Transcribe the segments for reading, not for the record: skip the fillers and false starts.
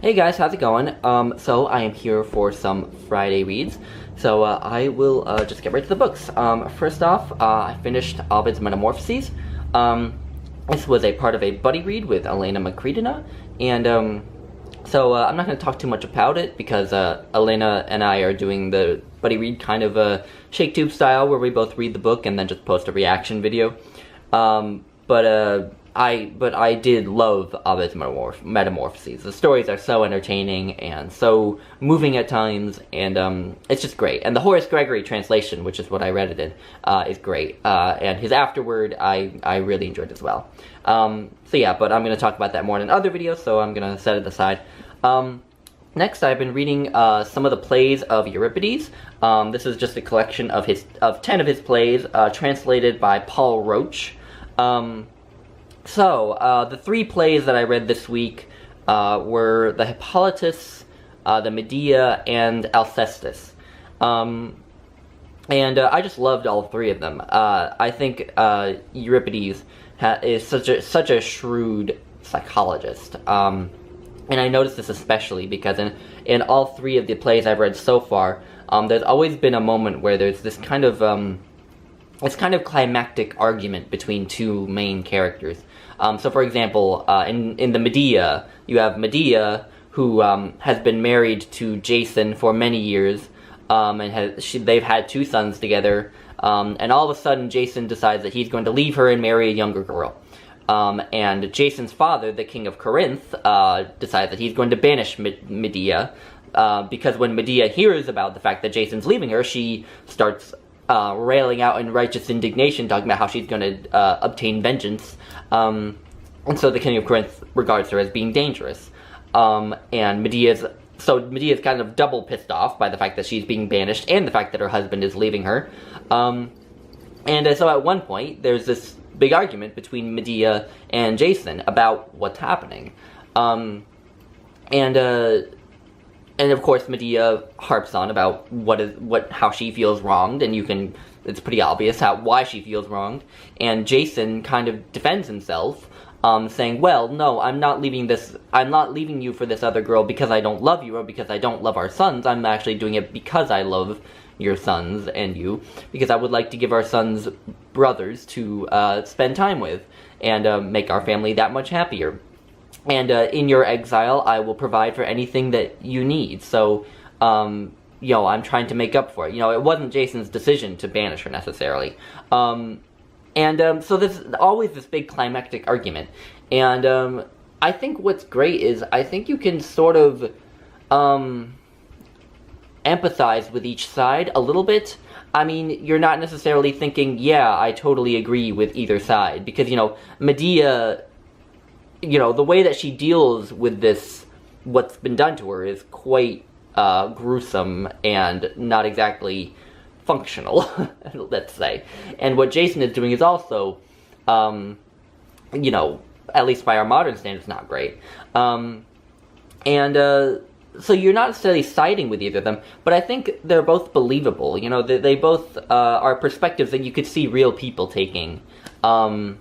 Hey guys, how's it going? So I am here for some Friday reads. So I will just get right to the books. First off, I finished Ovid's Metamorphoses. This was a part of a buddy read with Elena Macredina, and so I'm not going to talk too much about it because Elena and I are doing the buddy read kind of a ShakeTube style where we both read the book and then just post a reaction video. But I did love Ovid's Metamorphoses. The stories are so entertaining and so moving at times, and it's just great. And the Horace Gregory translation, which is what I read it in, is great. And his afterword, I really enjoyed as well. So yeah, but I'm going to talk about that more in other videos, so I'm going to set it aside. Next, I've been reading some of the plays of Euripides. This is just a collection of 10 of his plays, translated by Paul Roche. So, the three plays that I read this week were the Hippolytus, the Medea, and Alcestis. And I just loved all three of them. I think Euripides is such a shrewd psychologist. And I noticed this especially because in all three of the plays I've read so far, there's always been a moment where there's this kind of climactic argument between two main characters. So for example, in the Medea, you have Medea, who has been married to Jason for many years, and they've had 2 sons together, and all of a sudden Jason decides that he's going to leave her and marry a younger girl. And Jason's father, the king of Corinth, decides that he's going to banish Medea, because when Medea hears about the fact that Jason's leaving her, she starts railing out in righteous indignation, talking about how she's going to obtain vengeance. And so the king of Corinth regards her as being dangerous. And Medea's kind of double pissed off by the fact that she's being banished and the fact that her husband is leaving her. So at one point, there's this big argument between Medea and Jason about what's happening. And of course, Medea harps on about how she feels wronged, and it's pretty obvious why she feels wronged. And Jason kind of defends himself, saying, "Well, no, I'm not leaving you for this other girl because I don't love you or because I don't love our sons. I'm actually doing it because I love your sons and you, because I would like to give our sons brothers to spend time with and make our family that much happier. And in your exile, I will provide for anything that you need." So, I'm trying to make up for it. It wasn't Jason's decision to banish her necessarily. So there's always this big climactic argument. And I think what's great is I think you can sort of empathize with each side a little bit. I mean, you're not necessarily thinking, yeah, I totally agree with either side. Because, Medea, the way that she deals with what's been done to her is quite gruesome and not exactly functional, let's say. And what Jason is doing is also, at least by our modern standards, not great. So you're not necessarily siding with either of them, but I think they're both believable. They both are perspectives that you could see real people taking. And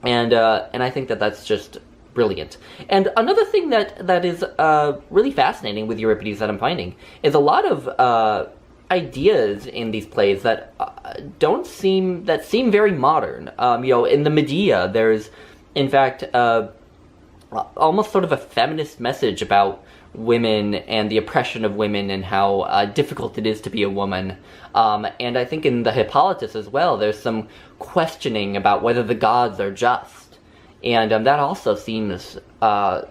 I think that that's just brilliant. And another thing that is really fascinating with Euripides that I'm finding is a lot of ideas in these plays that seem very modern. In the Medea, there's in fact almost sort of a feminist message about women and the oppression of women and how difficult it is to be a woman. And I think in the Hippolytus as well, there's some questioning about whether the gods are just. And that also seems to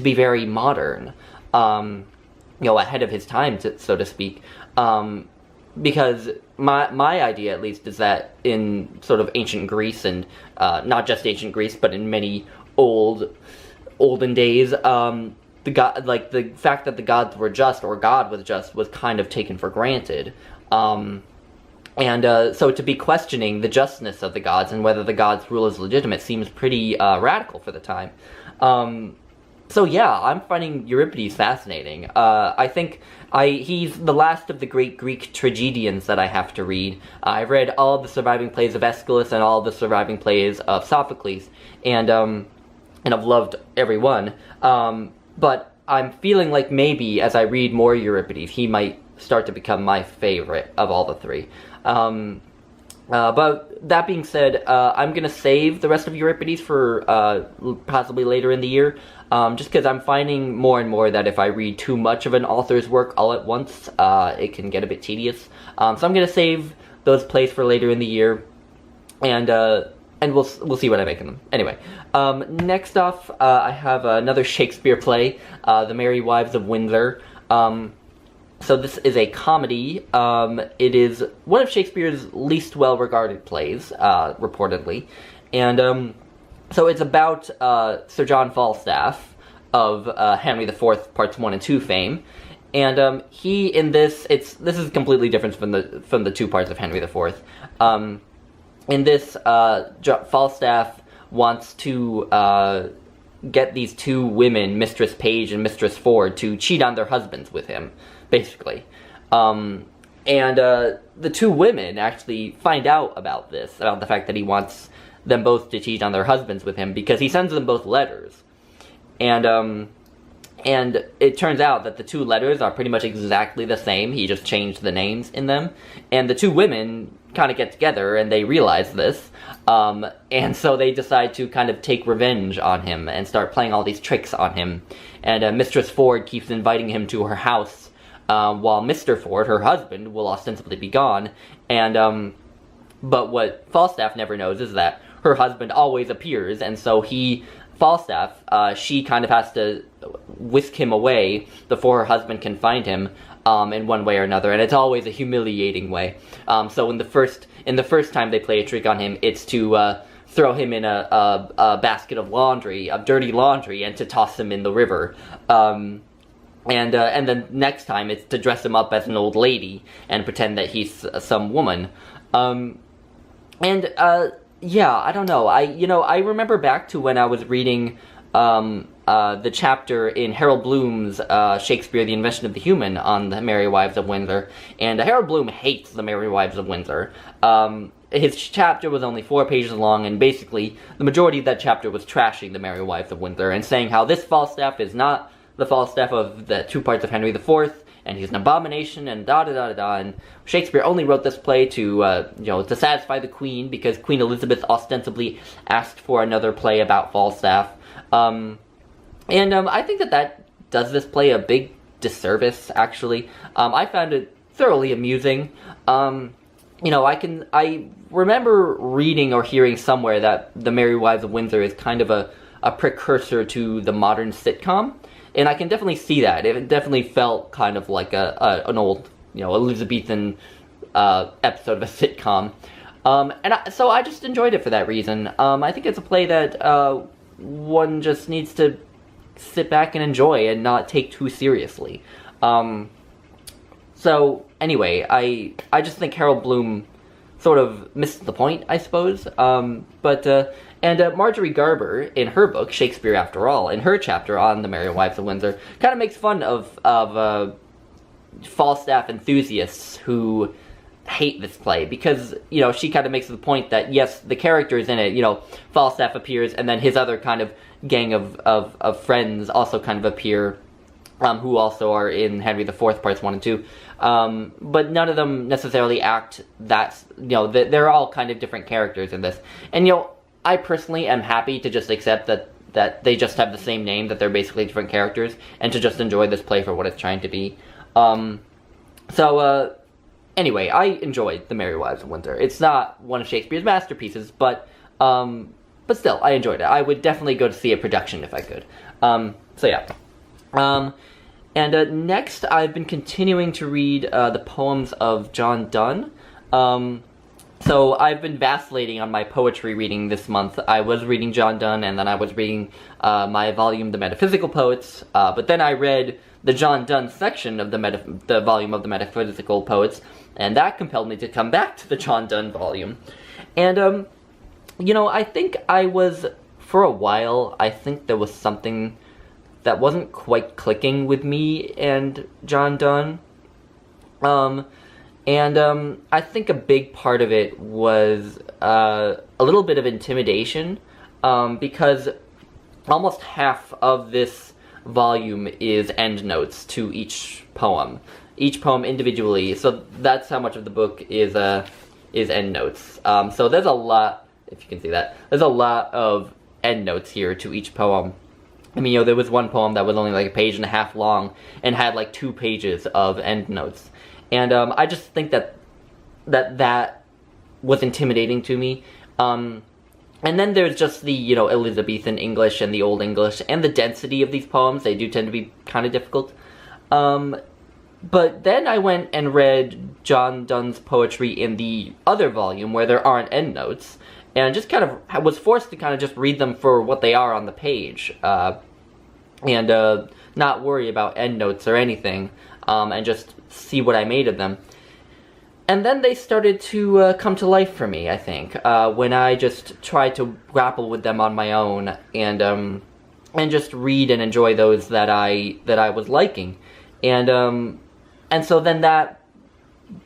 be very modern, ahead of his time, so to speak. Because my idea, at least, is that in sort of ancient Greece, and not just ancient Greece, but in many olden days, the fact that the gods were just, or God was just, was kind of taken for granted. So to be questioning the justness of the gods and whether the gods' rule is legitimate seems pretty radical for the time. So yeah, I'm finding Euripides fascinating. I think he's the last of the great Greek tragedians that I have to read. I've read all of the surviving plays of Aeschylus and all of the surviving plays of Sophocles, and I've loved every one. But I'm feeling like maybe as I read more Euripides, he might start to become my favorite of all the three. But that being said, I'm going to save the rest of Euripides for possibly later in the year, just because I'm finding more and more that if I read too much of an author's work all at once, it can get a bit tedious. So I'm going to save those plays for later in the year, and we'll see what I make of them. Anyway, next off, I have another Shakespeare play, The Merry Wives of Windsor. So this is a comedy. It is one of Shakespeare's least well-regarded plays, reportedly. And so it's about Sir John Falstaff of Henry IV Parts 1 and 2 fame. And he, in this, this is completely different from the two parts of Henry IV. In this, Falstaff wants to get these two women, Mistress Page and Mistress Ford, to cheat on their husbands with him, basically. And the two women actually find out about this, about the fact that he wants them both to cheat on their husbands with him, because he sends them both letters. And it turns out that the two letters are pretty much exactly the same. He just changed the names in them. And the two women kind of get together and they realize this. And so they decide to kind of take revenge on him and start playing all these tricks on him. And Mistress Ford keeps inviting him to her house, while Mr. Ford, her husband, will ostensibly be gone. And but what Falstaff never knows is that her husband always appears, and so Falstaff, she kind of has to whisk him away before her husband can find him, in one way or another, and it's always a humiliating way. So in the first time they play a trick on him, it's to throw him in a basket of laundry, of dirty laundry, and to toss him in the river. And then next time it's to dress him up as an old lady and pretend that he's some woman. Yeah, I don't know. I remember back to when I was reading the chapter in Harold Bloom's Shakespeare, The Invention of the Human, on the Merry Wives of Windsor, and Harold Bloom hates the Merry Wives of Windsor. His chapter was only 4 pages long, and basically the majority of that chapter was trashing the Merry Wives of Windsor and saying how this Falstaff is not the Falstaff of the two parts of Henry IV, and he's an abomination, and da-da-da-da-da, and Shakespeare only wrote this play to, to satisfy the Queen, because Queen Elizabeth ostensibly asked for another play about Falstaff. I think that does this play a big disservice, actually. I found it thoroughly amusing. I remember reading or hearing somewhere that The Merry Wives of Windsor is kind of a precursor to the modern sitcom. And I can definitely see that. It definitely felt kind of like an old, Elizabethan episode of a sitcom. So I just enjoyed it for that reason. I think it's a play that one just needs to sit back and enjoy and not take too seriously. So anyway, I just think Harold Bloom sort of missed the point, I suppose. And Marjorie Garber, in her book, Shakespeare After All, in her chapter on the Merry Wives of Windsor, kind of makes fun of Falstaff enthusiasts who hate this play, because, she kind of makes the point that, yes, the characters in it, Falstaff appears, and then his other kind of gang of friends also kind of appear, who also are in Henry IV Parts 1 and 2, but none of them necessarily act that, they're all kind of different characters in this, and, I personally am happy to just accept that they just have the same name, that they're basically different characters, and to just enjoy this play for what it's trying to be. Anyway, I enjoyed The Merry Wives of Windsor. It's not one of Shakespeare's masterpieces, but still, I enjoyed it. I would definitely go to see a production if I could. Next, I've been continuing to read the poems of John Donne. So I've been vacillating on my poetry reading this month. I was reading John Donne, and then I was reading my volume, The Metaphysical Poets, but then I read the John Donne section of the volume of The Metaphysical Poets, and that compelled me to come back to the John Donne volume. And, I think for a while, I think there was something that wasn't quite clicking with me and John Donne. I think a big part of it was a little bit of intimidation, because almost half of this volume is endnotes to each poem individually. So that's how much of the book is endnotes. So there's a lot, if you can see that, there's a lot of endnotes here to each poem. I mean, there was one poem that was only like a page and a half long and had like 2 pages of endnotes. And I just think that was intimidating to me. And then there's just the, Elizabethan English and the Old English, and the density of these poems. They do tend to be kind of difficult. But then I went and read John Donne's poetry in the other volume, where there aren't endnotes, and just kind of was forced to kind of just read them for what they are on the page, and not worry about endnotes or anything, and just see what I made of them. And then they started to come to life for me, I think, when I just tried to grapple with them on my own, and just read and enjoy those that I was liking. And so then that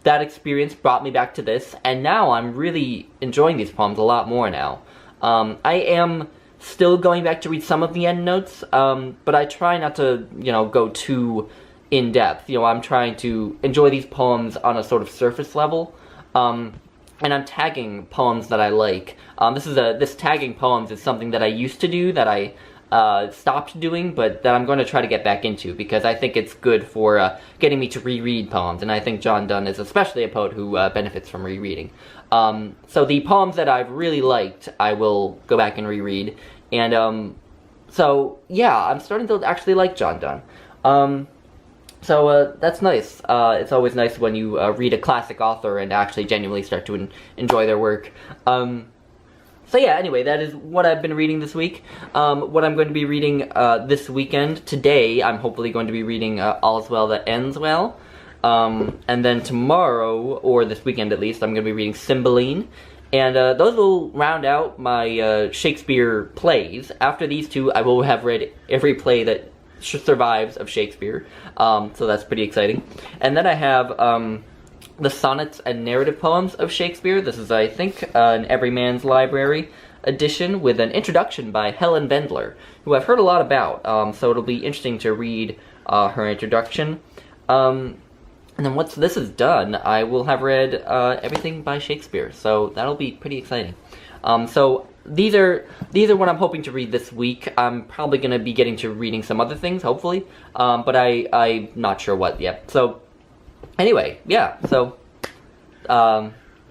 experience brought me back to this, and now I'm really enjoying these poems a lot more now. I am still going back to read some of the endnotes, but I try not to, go too in-depth. I'm trying to enjoy these poems on a sort of surface level, and I'm tagging poems that I like. This tagging poems is something that I used to do, that I stopped doing, but that I'm going to try to get back into, because I think it's good for getting me to reread poems, and I think John Donne is especially a poet who benefits from rereading. So the poems that I've really liked, I will go back and reread, and so yeah, I'm starting to actually like John Donne. So that's nice. It's always nice when you read a classic author and actually genuinely start to enjoy their work. So yeah, anyway, that is what I've been reading this week. What I'm going to be reading this weekend. Today, I'm hopefully going to be reading All's Well That Ends Well. And then tomorrow, or this weekend at least, I'm going to be reading Cymbeline. And those will round out my Shakespeare plays. After these two, I will have read every play that survives of Shakespeare. So that's pretty exciting. And then I have the Sonnets and Narrative Poems of Shakespeare. This is, I think, an Everyman's Library edition with an introduction by Helen Bendler, who I've heard a lot about, so it'll be interesting to read her introduction. And then once this is done, I will have read everything by Shakespeare, so that'll be pretty exciting. So these are what I'm hoping to read this week. I'm probably going to be getting to reading some other things, hopefully, but I'm not sure what yet. So anyway, yeah, so,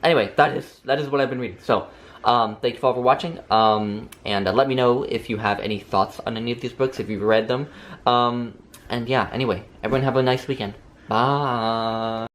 anyway, that is what I've been reading. So, thank you all for watching, and let me know if you have any thoughts on any of these books, if you've read them, and yeah, anyway, everyone have a nice weekend. Bye!